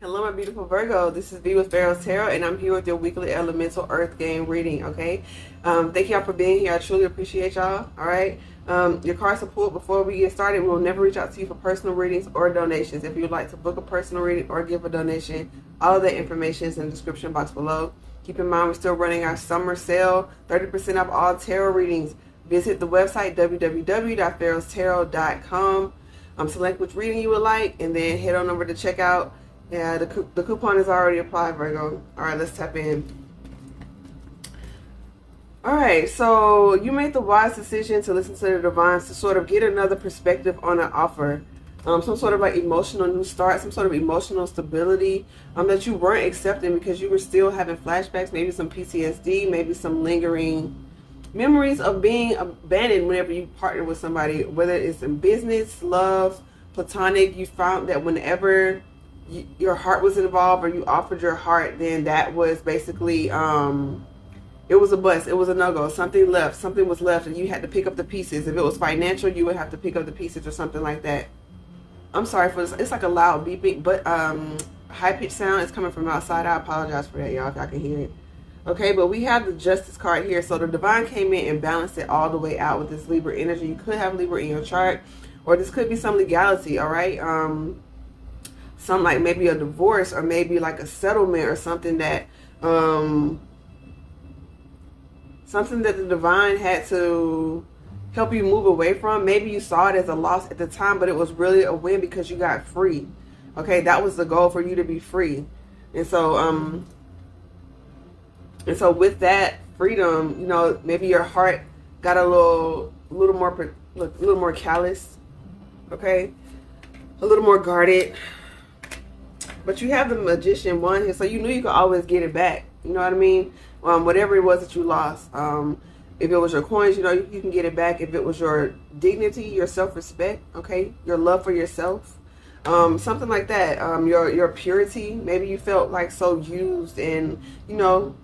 Hello, my beautiful Virgo. This is V with PharaohsTarot, and I'm here with your weekly elemental earth game reading, okay? Thank y'all for being here. I truly appreciate y'all, all right? Your card support. Before we get started, we will never reach out to you for personal readings or donations. If you would like to book a personal reading or give a donation, all of that information is in the description box below. Keep in mind, we're still running our summer sale, 30% off all tarot readings. Visit the website, www.PharaohsTarot.com. Select which reading you would like, and then head on over to checkout. Yeah, the coupon is already applied, Virgo. All right, let's tap in. All right, so you made the wise decision to listen to the divines to sort of get another perspective on an offer. Some sort of like emotional new start, some sort of emotional stability that you weren't accepting because you were still having flashbacks, maybe some PTSD, maybe some lingering memories of being abandoned whenever you partner with somebody, whether it's in business, love, platonic. You found that whenever your heart was involved or you offered your heart, then that was basically it was a bust, it was a no-go, something was left and you had to pick up the pieces. If it was financial, you would have to pick up the pieces or something like that. I'm sorry for this, it's like a loud beeping, but high-pitched sound is coming from outside. I apologize for that, y'all, if I can hear it. Okay, but we have the Justice card here. So the divine came in and balanced it all the way out with this Libra energy. You could have Libra in your chart, or this could be some legality, all right? Some like maybe a divorce or maybe like a settlement or something that the divine had to help you move away from. Maybe you saw it as a loss at the time, but it was really a win because you got free. Okay, that was the goal, for you to be free. And so with that freedom, you know, maybe your heart got a little more callous, okay, a little more guarded. But you have the Magician one here, so you knew you could always get it back. You know what I mean? Whatever it was that you lost. If it was your coins, you know, you can get it back. If it was your dignity, your self-respect, okay, your love for yourself, something like that. Your purity. Maybe you felt like so used, and you know,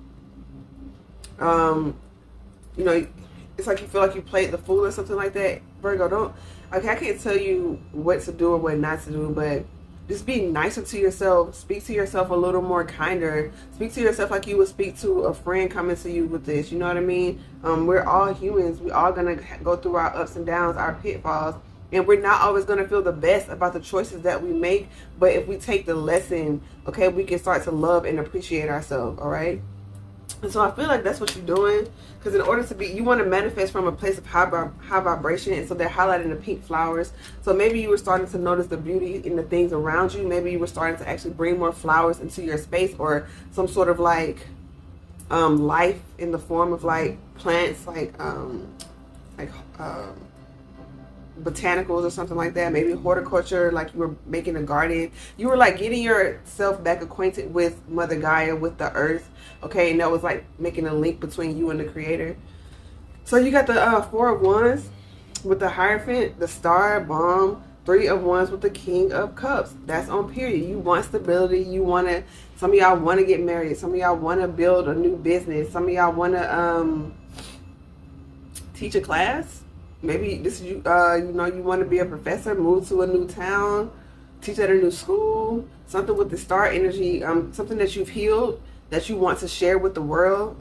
it's like you feel like you played the fool or something like that. Virgo, I can't tell you what to do or what not to do, but just be nicer to yourself. Speak to yourself a little more kinder. Speak to yourself like you would speak to a friend coming to you with this. You know what I mean? We're all humans. We all gonna go through our ups and downs, our pitfalls, and we're not always gonna feel the best about the choices that we make. But if we take the lesson, okay, we can start to love and appreciate ourselves. All right. And so I feel like that's what you're doing, because in order to be, you want to manifest from a place of high vibration, and so they're highlighting the pink flowers. So maybe you were starting to notice the beauty in the things around you. Maybe you were starting to actually bring more flowers into your space, or some sort of like life in the form of like plants, like botanicals or something like that. Maybe horticulture, like you were making a garden. You were like getting yourself back acquainted with Mother Gaia, with the earth, okay? And that was like making a link between you and the creator. So you got the Four of Wands with the Hierophant, the Star, Bomb, Three of Wands with the King of Cups. That's on period. You want stability. You want to, some of y'all want to get married. Some of y'all want to build a new business. Some of y'all want to teach a class. Maybe this is you know, you want to be a professor, move to a new town, teach at a new school, something with the star energy, something that you've healed that you want to share with the world.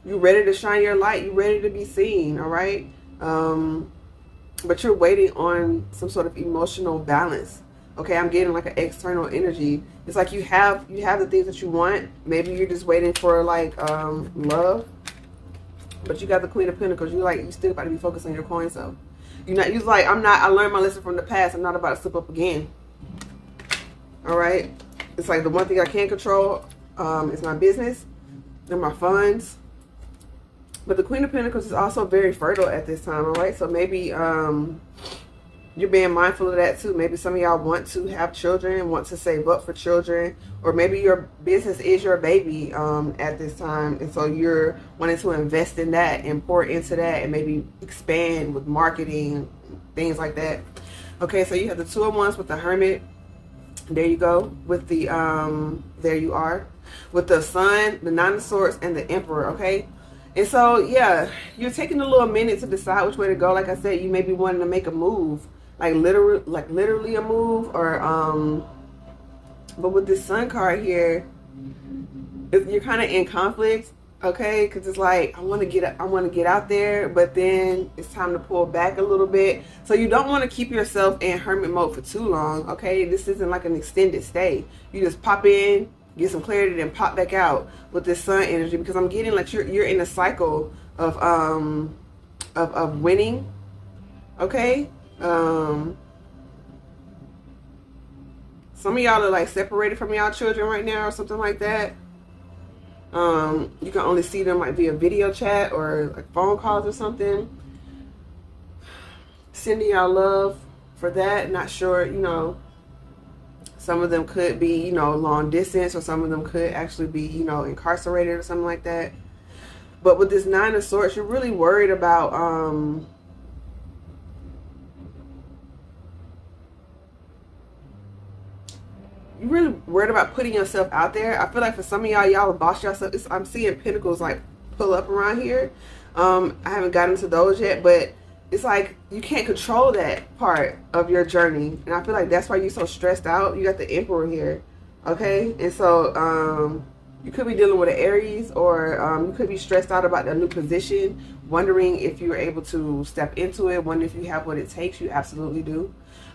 You're ready to shine your light. You're ready to be seen, all right? But you're waiting on some sort of emotional balance. Okay, I'm getting like an external energy. It's like you have the things that you want. Maybe you're just waiting for like love. But you got the Queen of Pentacles. You still got to be focused on your coin. So you're like, I learned my lesson from the past. I'm not about to slip up again. All right. It's like the one thing I can't control is my business and my funds. But the Queen of Pentacles is also very fertile at this time. All right. So maybe you're being mindful of that too. Maybe some of y'all want to have children, want to save up for children, or maybe your business is your baby at this time, and so you're wanting to invest in that and pour into that and maybe expand with marketing, things like that. Okay, so you have the Two of Wands with the Hermit. There you go. With the there you are with the Sun, the Nine of Swords, and the Emperor. Okay. And so, yeah, you're taking a little minute to decide which way to go. Like I said, you may be wanting to make a move. like literally a move, or but with this Sun card here, you're kind of in conflict, okay? Because it's like I want to get out there, but then it's time to pull back a little bit. So you don't want to keep yourself in hermit mode for too long, okay? This isn't like an extended stay. You just pop in, get some clarity, then pop back out with this Sun energy, because I'm getting like you're in a cycle of winning, okay? Some of y'all are like separated from y'all children right now or something like that. You can only see them like via video chat or like phone calls or something. Sending y'all love for that. Not sure, you know, some of them could be, you know, long distance, or some of them could actually be, you know, incarcerated or something like that. But with this Nine of Swords, you're really worried about you're really worried about putting yourself out there. I feel like for some of y'all boss yourself. I'm seeing pentacles like pull up around here. I haven't gotten to those yet, but it's like you can't control that part of your journey, and I feel like that's why you're so stressed out. You got the Emperor here, okay? And so you could be dealing with an Aries, or you could be stressed out about a new position, wondering if you're able to step into it, wondering if you have what it takes. You absolutely do.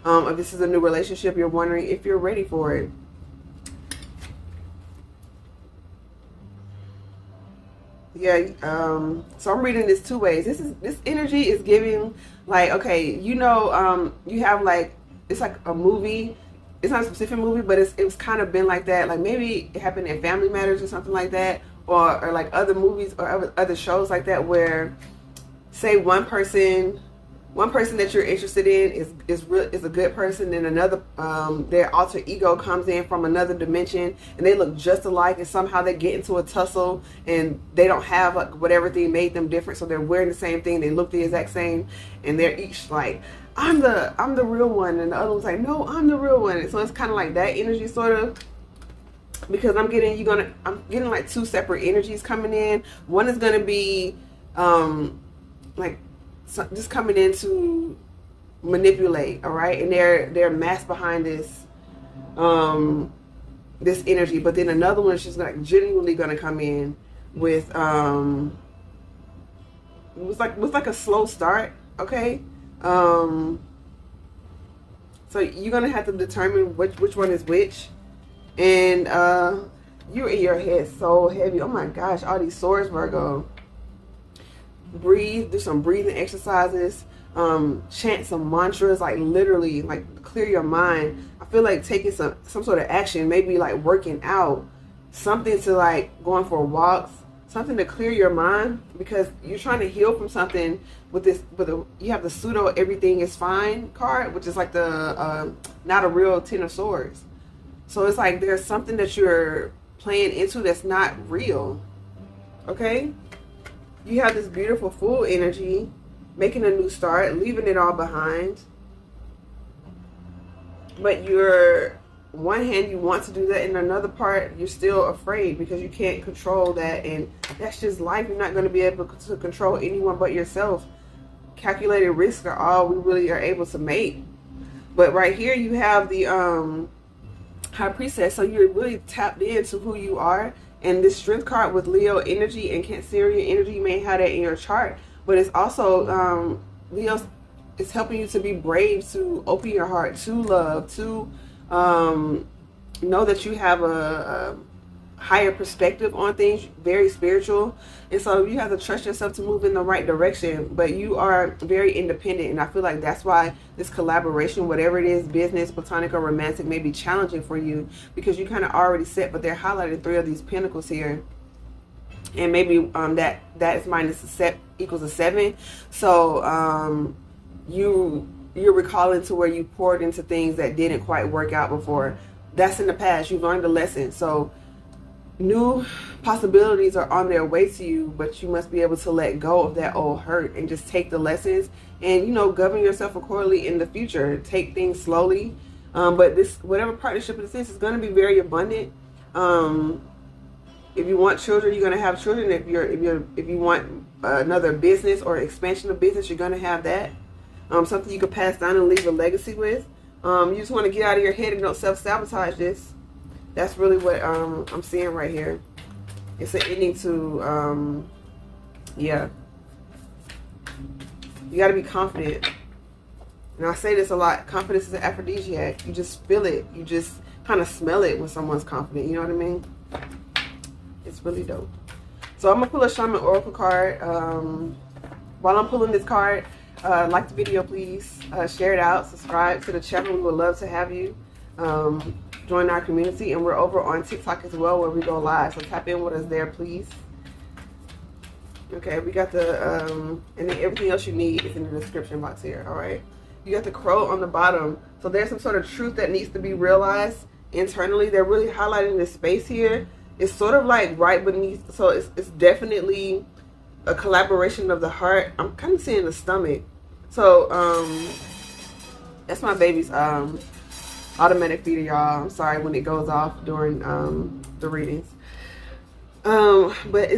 If this is a new relationship, you're wondering if you're ready for it. Yeah, so I'm reading this two ways. This energy is giving like, okay, you know, you have like, it's like a movie. It's not a specific movie, but it's kind of been like that. Like maybe it happened in Family Matters or something like that, or like other movies or other shows like that, where say one person that you're interested in is a good person, and another their alter ego comes in from another dimension, and they look just alike, and somehow they get into a tussle, and they don't have like whatever thing made them different, so they're wearing the same thing, they look the exact same, and they're each like, I'm the real one, and the other one's like, no, I'm the real one. And so it's kind of like that energy, sort of, because I'm getting like two separate energies coming in. One is gonna be like, so just coming in to manipulate, all right, and they're masked behind this this energy. But then another one is just like genuinely gonna come in with it was like a slow start, okay. So you're gonna have to determine which one is which, and you're in your head so heavy. Oh my gosh, all these swords, Virgo. Breathe, do some breathing exercises, chant some mantras, like literally like clear your mind. I feel like taking some sort of action, maybe like working out, something to like going for walks, something to clear your mind, because you're trying to heal from something with this. You have the pseudo everything is fine card, which is like the not a real Ten of Swords. So it's like there's something that you're playing into that's not real, okay. You have this beautiful Fool energy, making a new start, leaving it all behind. But you're, one hand you want to do that, and another part you're still afraid because you can't control that, and that's just life. You're not going to be able to control anyone but yourself. Calculated risks are all we really are able to make. But right here you have the High Priestess, so you're really tapped into who you are. And this Strength card with Leo energy and Cancerian energy, you may have that in your chart. But it's also, Leo is helping you to be brave, to open your heart to love, to know that you have a higher perspective on things, very spiritual. And so you have to trust yourself to move in the right direction. But you are very independent, and I feel like that's why this collaboration, whatever it is, business, platonic or romantic, may be challenging for you, because you kind of already set, but they're highlighting 3 of these pentacles here, and maybe that is minus a set equals a 7. So you're recalling to where you poured into things that didn't quite work out before. That's in the past. You've learned a lesson. So new possibilities are on their way to you, but you must be able to let go of that old hurt and just take the lessons and, you know, govern yourself accordingly in the future. Take things slowly. But this, whatever partnership this is going to be very abundant. If you want children, you're going to have children. If you want another business or expansion of business, you're going to have that. something you could pass down and leave a legacy with. You just want to get out of your head and don't self-sabotage this. That's really what I'm seeing right here. It's an ending to, yeah. You got to be confident. And I say this a lot. Confidence is an aphrodisiac. You just feel it. You just kind of smell it when someone's confident. You know what I mean? It's really dope. So I'm going to pull a Shaman Oracle card. While I'm pulling this card, like the video, please. Share it out. Subscribe to the channel. We would love to have you. Join our community. And we're over on TikTok as well, where we go live. So tap in with us there, please. Okay, we got the, and then everything else you need is in the description box here, all right? You got the crow on the bottom. So there's some sort of truth that needs to be realized internally. They're really highlighting this space here. It's sort of like right beneath, so it's definitely a collaboration of the heart. I'm kind of seeing the stomach. So, that's my baby's automatic feeder, y'all. I'm sorry when it goes off during the readings. But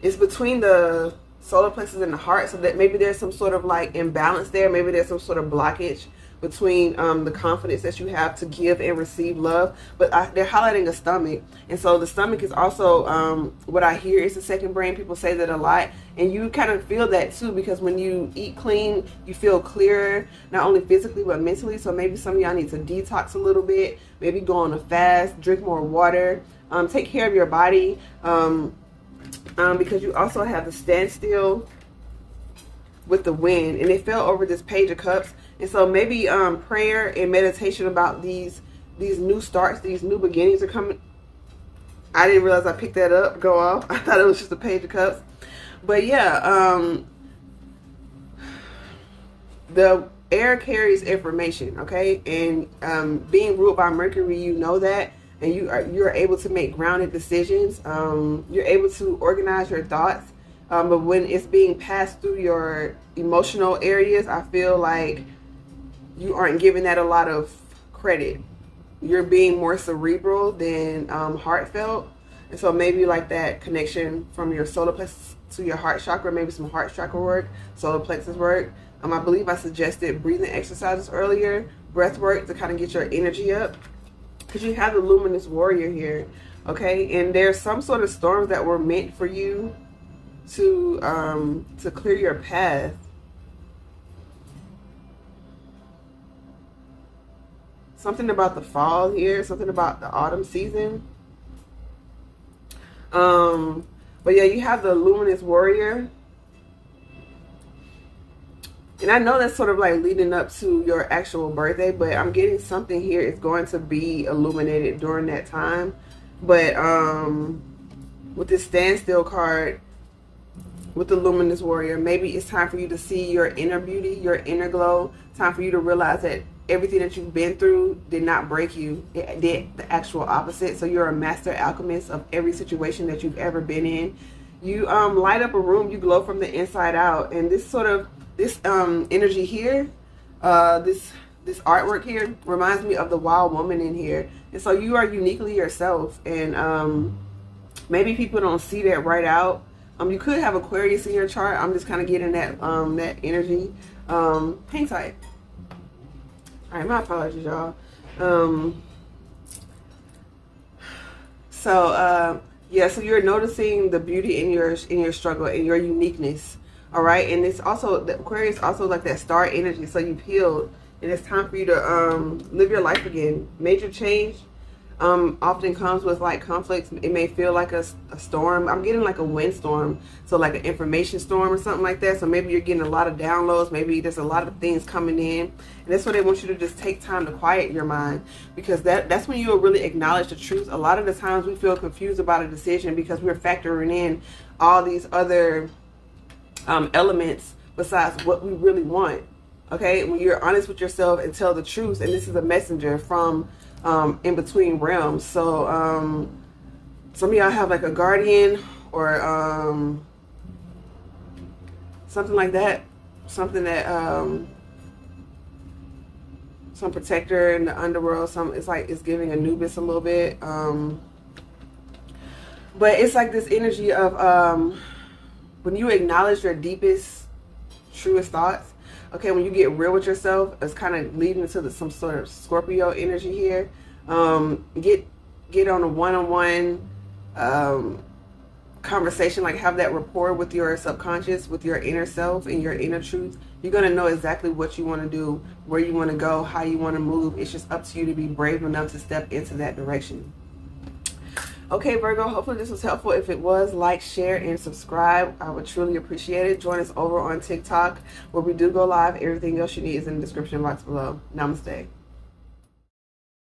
it's between the solar plexus and the heart, so that maybe there's some sort of like imbalance there. Maybe there's some sort of blockage between the confidence that you have to give and receive love. But they're highlighting a stomach, and so the stomach is also what I hear is the second brain. People say that a lot, and you kind of feel that too, because when you eat clean, you feel clearer, not only physically but mentally. So maybe some of y'all need to detox a little bit, maybe go on a fast, drink more water, take care of your body, because you also have the standstill with the wind, and it fell over this Page of Cups. And so maybe prayer and meditation about these new starts, these new beginnings are coming. I didn't realize I picked that up, go off. I thought it was just a Page of Cups. But yeah, the air carries information, okay? And being ruled by Mercury, you know that. And you're able to make grounded decisions. You're able to organize your thoughts. But when it's being passed through your emotional areas, I feel like you aren't giving that a lot of credit. You're being more cerebral than heartfelt. And so maybe like that connection from your solar plexus to your heart chakra, maybe some heart chakra work, solar plexus work. I believe I suggested breathing exercises earlier, breath work to kind of get your energy up. Because you have the luminous warrior here, okay? And there's some sort of storms that were meant for you to clear your path. Something about the fall here, something about the autumn season. But yeah, you have the luminous warrior. And I know that's sort of like leading up to your actual birthday, but I'm getting something here is going to be illuminated during that time. But with this standstill card, with the luminous warrior, maybe it's time for you to see your inner beauty, your inner glow. Time for you to realize that everything that you've been through did not break you. It did the actual opposite. So you're a master alchemist of every situation that you've ever been in. You light up a room, you glow from the inside out. And this sort of energy here, this artwork here reminds me of the wild woman in here. And so you are uniquely yourself, and maybe people don't see that right out. You could have Aquarius in your chart. I'm just kind of getting that that energy. Hang tight. All right, my apologies, y'all. Yeah, so you're noticing the beauty in your struggle and your uniqueness. All right, and it's also, the Aquarius also like that star energy. So you've healed, and it's time for you to live your life again. Major change often comes with like conflicts. It may feel like a storm. I'm getting like a windstorm, so like an information storm or something like that. So maybe you're getting a lot of downloads. Maybe there's a lot of things coming in, and that's why they want you to just take time to quiet your mind, because that's when you'll really acknowledge the truth. A lot of the times we feel confused about a decision because we're factoring in all these other elements besides what we really want. Okay, when you're honest with yourself and tell the truth, and this is a messenger from in between realms. So some of y'all have like a guardian or something like that, something that some protector in the underworld. It's like it's giving Anubis a little bit, but it's like this energy of when you acknowledge your deepest, truest thoughts, Okay, when you get real with yourself, it's kind of leading into some sort of Scorpio energy here. Get on a one-on-one conversation, like have that rapport with your subconscious, with your inner self and your inner truth. You're going to know exactly what you want to do, where you want to go, how you want to move. It's just up to you to be brave enough to step into that direction. Okay, Virgo, hopefully this was helpful. If it was, like, share, and subscribe. I would truly appreciate it. Join us over on TikTok, where we do go live. Everything else you need is in the description box below. Namaste.